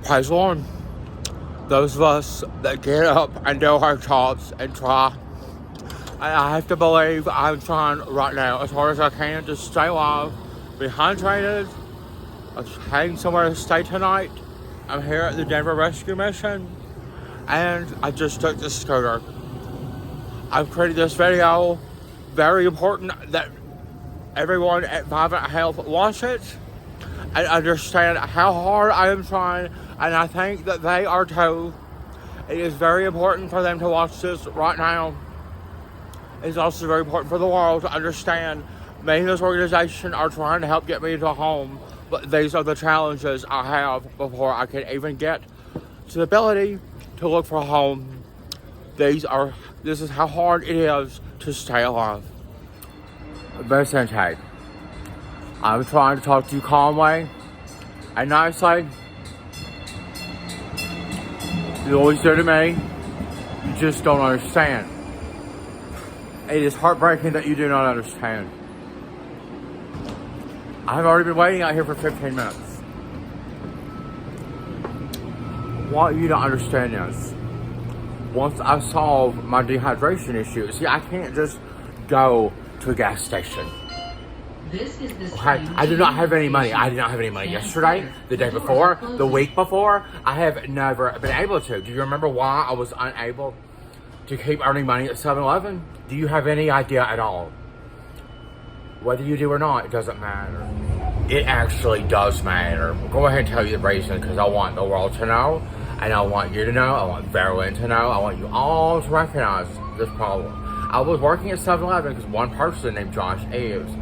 Praise the Lord. Those of us that get up and do our jobs and try. And I have to believe I'm trying right now as hard as I can to stay alive, be hydrated. I'm heading somewhere to stay tonight. I'm here at the Denver Rescue Mission, and I just took the scooter. I've created this video. Very important that everyone at Vibrant Health watch it and understand how hard I am trying, and I think that they are too. It is very important for them to watch this right now. It's also very important for the world to understand me and this organization are trying to help get me to a home, but these are the challenges I have before I can even get to the ability to look for a home. This is how hard it is to stay alive. Vicente, I'm trying to talk to you calmly and nicely. You always do to me. You just don't understand. It is heartbreaking that you do not understand. I've already been waiting out here for 15 minutes. Why you don't understand this? Once I solve my dehydration issue, see, I can't just go to a gas station. I do not have any money. I did not have any money yesterday, the day before, the week before. I have never been able to. Do you remember why I was unable to keep earning money at 7-Eleven? Do you have any idea at all? Whether you do or not, it doesn't matter. It actually does matter. I'll go ahead and tell you the reason, because I want the world to know, and I want you to know, I want Verlin to know, I want you all to recognize this problem. I was working at 7-Eleven because one person named Josh Eves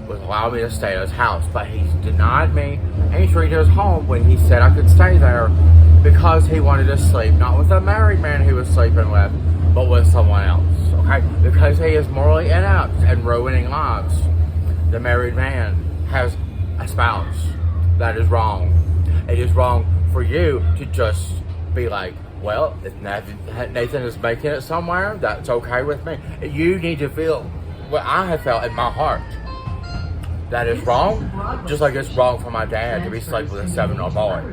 was allowing me to stay at his house, but he denied me entry to his home when he said I could stay there because he wanted to sleep, not with a married man he was sleeping with, but with someone else, okay? Because he is morally inept and ruining lives. The married man has a spouse. That is wrong. It is wrong for you to just be like, well, if Nathan is making it somewhere, that's okay with me. You need to feel what I have felt in my heart. That is wrong, just like it's wrong for my dad to be sleeping with a 7-year-old boy.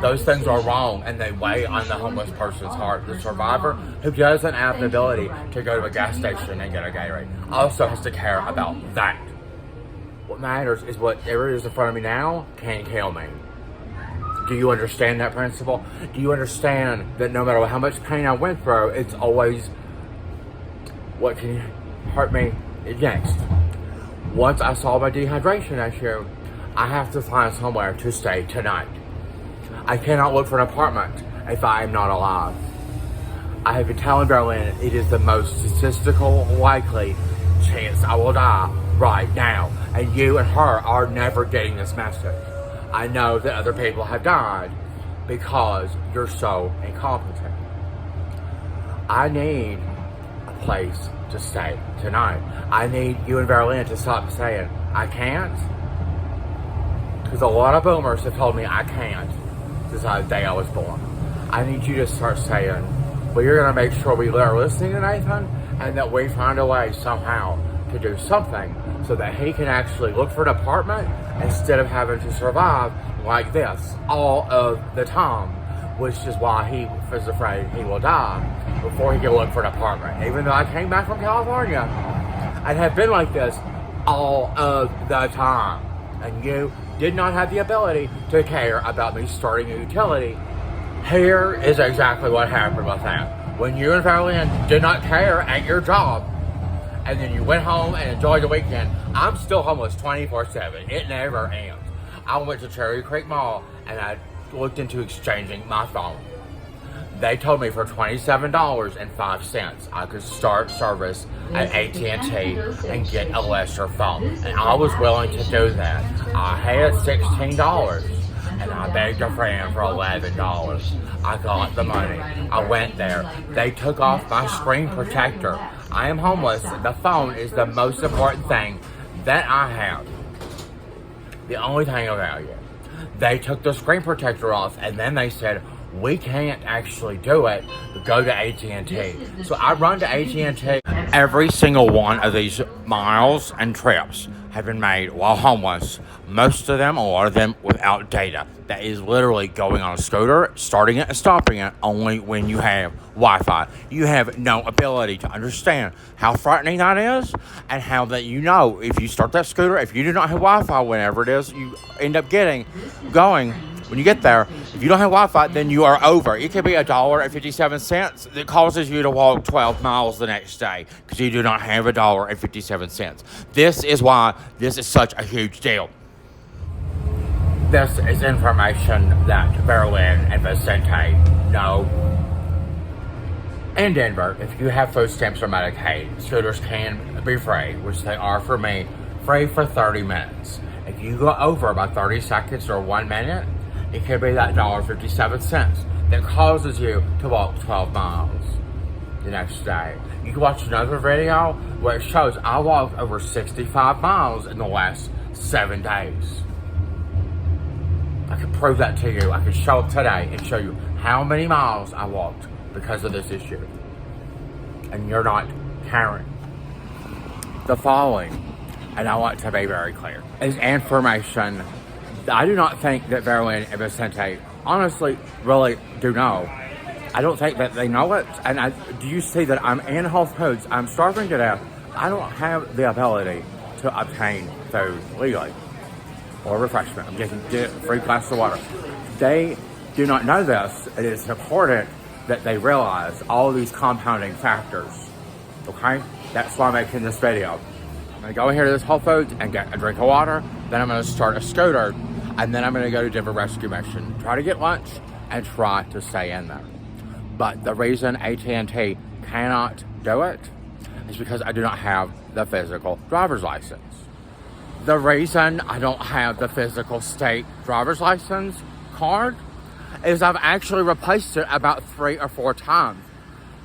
Those things are wrong, and they weigh on the homeless person's heart. The survivor who doesn't have the ability to go to a gas station and get a Gatorade also has to care about that. What matters is whatever is in front of me now can kill me. Do you understand that principle? Do you understand that no matter how much pain I went through, it's always what can hurt me next? Once I solve my dehydration issue, I have to find somewhere to stay tonight. I cannot look for an apartment if I am not alive. I have been telling Berlin it is the most statistical likely chance I will die right now. And you and her are never getting this message. I know that other people have died because you're so incompetent. I need a place to stay tonight. I need you and Verlin to stop saying, I can't. Because a lot of boomers have told me I can't since the day I was born. I need you to start saying, well, you're going to make sure we are listening to Nathan and that we find a way somehow to do something so that he can actually look for an apartment instead of having to survive like this all of the time, which is why he is afraid he will die before he can look for an apartment. Even though I came back from California and have been like this all of the time, and you did not have the ability to care about me starting a utility. Here is exactly what happened with that. When you and Verlin did not care at your job, and then you went home and enjoyed the weekend, I'm still homeless 24/7. It never ends. I went to Cherry Creek Mall and I looked into exchanging my phone. They told me for $27.05 I could start service at AT&T and get a lesser phone. And I was willing to do that. I had $16 and I begged a friend for $11. I got the money. I went there. They took off my screen protector. I am homeless. The phone is the most important thing that I have. The only thing of value. They took the screen protector off and then they said, we can't actually do it, but go to AT&T. So I run to AT&T Every single one of these miles and trips have been made while homeless. Most of them, a lot of them, without data. That is literally going on a scooter, starting it and stopping it only when you have Wi-Fi. You have no ability to understand how frightening that is, and how that if you start that scooter, if you do not have Wi-Fi, whenever it is you end up going, when you get there, if you don't have Wi-Fi, then you are over. It could be $1.57 that causes you to walk 12 miles the next day because you do not have $1.57. This is why this is such a huge deal. This is information that Berlin and Vicente know. In Denver, if you have food stamps or Medicaid, scooters can be free, which they are for me, free for 30 minutes. If you go over by 30 seconds or 1 minute, it could be that $1.57 that causes you to walk 12 miles the next day. You can watch another video where it shows I walked over 65 miles in the last 7 days. I can prove that to you. I can show up today and show you how many miles I walked because of this issue. And you're not caring. The following, and I want to be very clear, is information I do not think that Verlin and Vicente honestly really do know. I don't think that they know it. And do you see that I'm in Whole Foods? I'm starving to death. I don't have the ability to obtain food legally or refreshment. I'm getting a free glass of water. They do not know this. It is important that they realize all these compounding factors. Okay? That's why I'm making this video. I'm going to go in here to this Whole Foods and get a drink of water. Then I'm going to start a scooter. And then I'm going to go to Denver Rescue Mission, try to get lunch, and try to stay in there. But the reason AT&T cannot do it is because I do not have the physical driver's license. The reason I don't have the physical state driver's license card is I've actually replaced it about 3 or 4 times.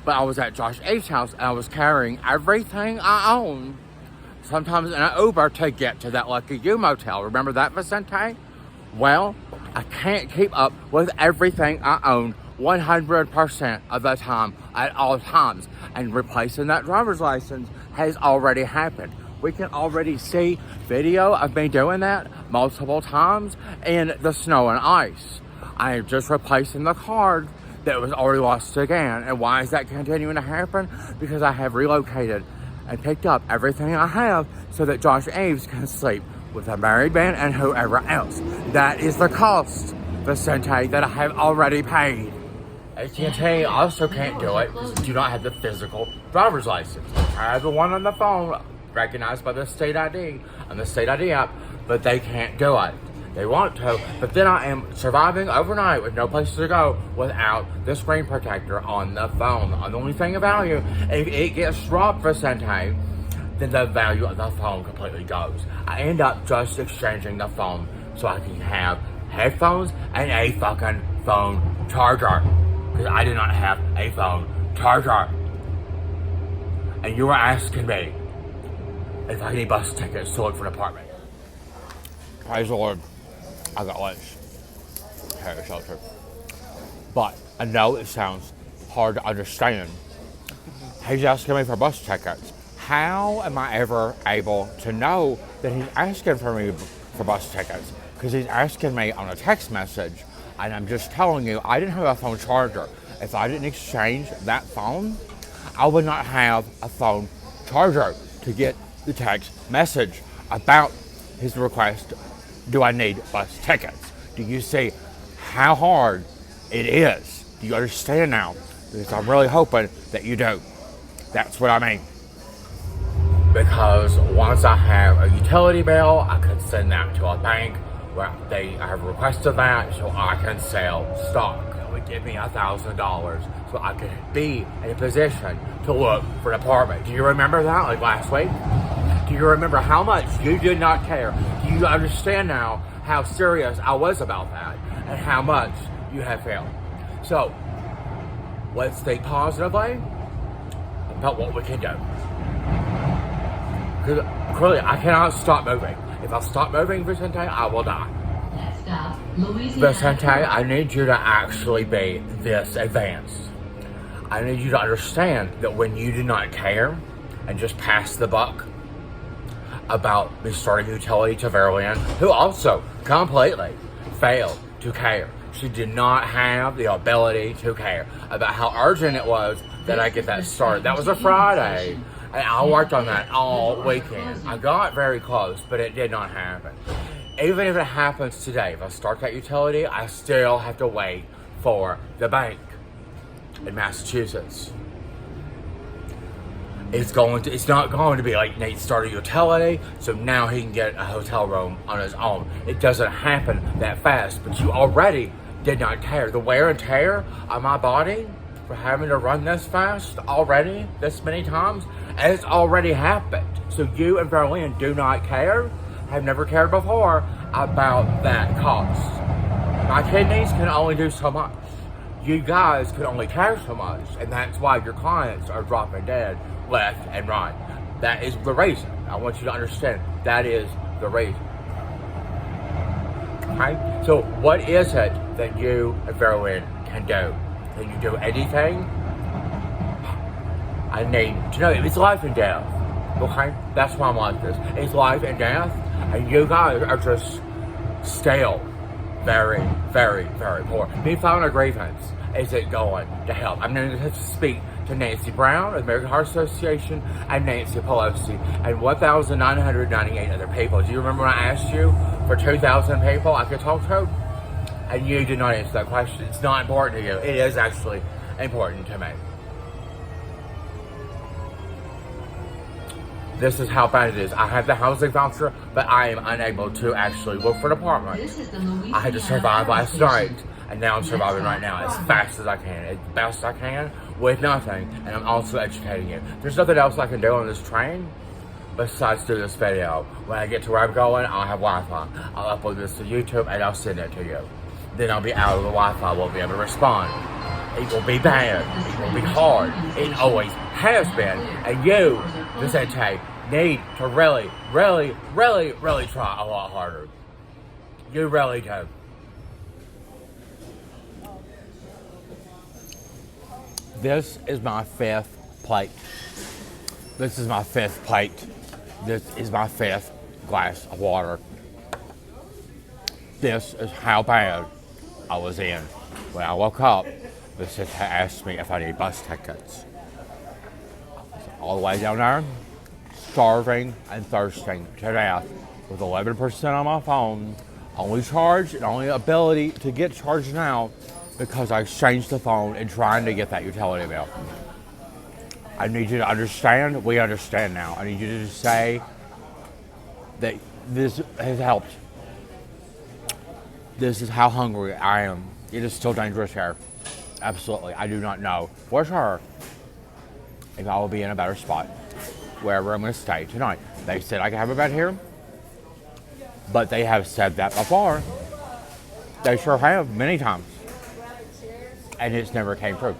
But I was at Josh A's house and I was carrying everything I own, sometimes in an Uber, to get to that Lucky You motel. Remember that, Vicente? Well, I can't keep up with everything I own 100% of the time at all times. And replacing that driver's license has already happened. We can already see video of me doing that multiple times in the snow and ice. I am just replacing the card that was already lost again. And why is that continuing to happen? Because I have relocated and picked up everything I have so that Josh Aves can sleep with a married man and whoever else. That is the cost, Vicente, that I have already paid. AT&T also can't do it because you do not have the physical driver's license. I have the one on the phone recognized by the state ID on the state ID app, but they can't do it. They want to, but then I am surviving overnight with no place to go without the screen protector on the phone. The only thing of value, if it gets dropped, Vicente, then the value of the phone completely goes. I end up just exchanging the phone so I can have headphones and a fucking phone charger. Because I do not have a phone charger. And you were asking me if I need bus tickets to look for an apartment. Praise the Lord, I got lunch here at the shelter. But I know it sounds hard to understand. He's asking me for bus tickets. How am I ever able to know that he's asking for me for bus tickets? Because he's asking me on a text message, and I'm just telling you, I didn't have a phone charger. If I didn't exchange that phone, I would not have a phone charger to get the text message about his request. Do I need bus tickets? Do you see how hard it is? Do you understand now? Because I'm really hoping that you do. That's what I mean. Because once I have a utility bill, I can send that to a bank where they have requested that so I can sell stock. It would give me $1,000 so I could be in a position to look for an apartment. Do you remember that, like last week? Do you remember how much you did not care? Do you understand now how serious I was about that and how much you have failed? So, let's think positively about what we can do. Because clearly, I cannot stop moving. If I stop moving, Vicente, I will die. Next stop, Louisiana. Vicente, I need you to actually be this advanced. I need you to understand that when you do not care, and just pass the buck about me starting utility to Verlyn, who also completely failed to care. She did not have the ability to care about how urgent it was that I get that started. That was a Friday, and I worked on that all weekend. I got very close, but it did not happen. Even if it happens today, if I start that utility, I still have to wait for the bank in Massachusetts. It's not going to be like Nate started utility, so now he can get a hotel room on his own. It doesn't happen that fast, but you already did not care. The wear and tear on my body for having to run this fast already, this many times, it's already happened. So you and Verlyn do not care, have never cared before about that cost. My kidneys can only do so much. You guys can only care so much, and that's why your clients are dropping dead left and right. That is the reason. I want you to understand that is the reason. Okay? So what is it that you and Verlyn can do? Can you do anything? I need to know if it's life and death. Okay? That's why I'm like this. It's life and death, and you guys are just stale. Very, very, very poor. Me filing a grievance isn't going to help. I'm going to have to speak to Nancy Brown of the American Heart Association and Nancy Pelosi and 1,998 other people. Do you remember when I asked you for 2,000 people I could talk to? And you did not answer that question. It's not important to you. It is actually important to me. This is how bad it is. I have the housing voucher, but I am unable to actually look for an apartment. I had to survive last night, and now I'm surviving right now as fast as I can, as best I can, with nothing, and I'm also educating you. There's nothing else I can do on this train besides do this video. When I get to where I'm going, I'll have Wi-Fi. I'll upload this to YouTube, and I'll send it to you. Then I'll be out of the Wi-Fi, won't be able to respond. It will be bad. It will be hard. It always has been. And you, Vicente, need to really, really, really, really try a lot harder. You really do. This is my fifth plate. This is my fifth plate. This is my fifth glass of water. This is how bad I was in. When I woke up, Vicente asked me if I need bus tickets. All the way down there, starving and thirsting to death with 11% on my phone, only charged and only ability to get charged now because I exchanged the phone and trying to get that utility bill. I need you to understand, we understand now. I need you to say that this has helped. This is how hungry I am. It is still dangerous here. Absolutely. I do not know for sure if I will be in a better spot wherever I'm going to stay tonight. They said I could have a bed here, but they have said that before. They sure have many times, and it's never came true.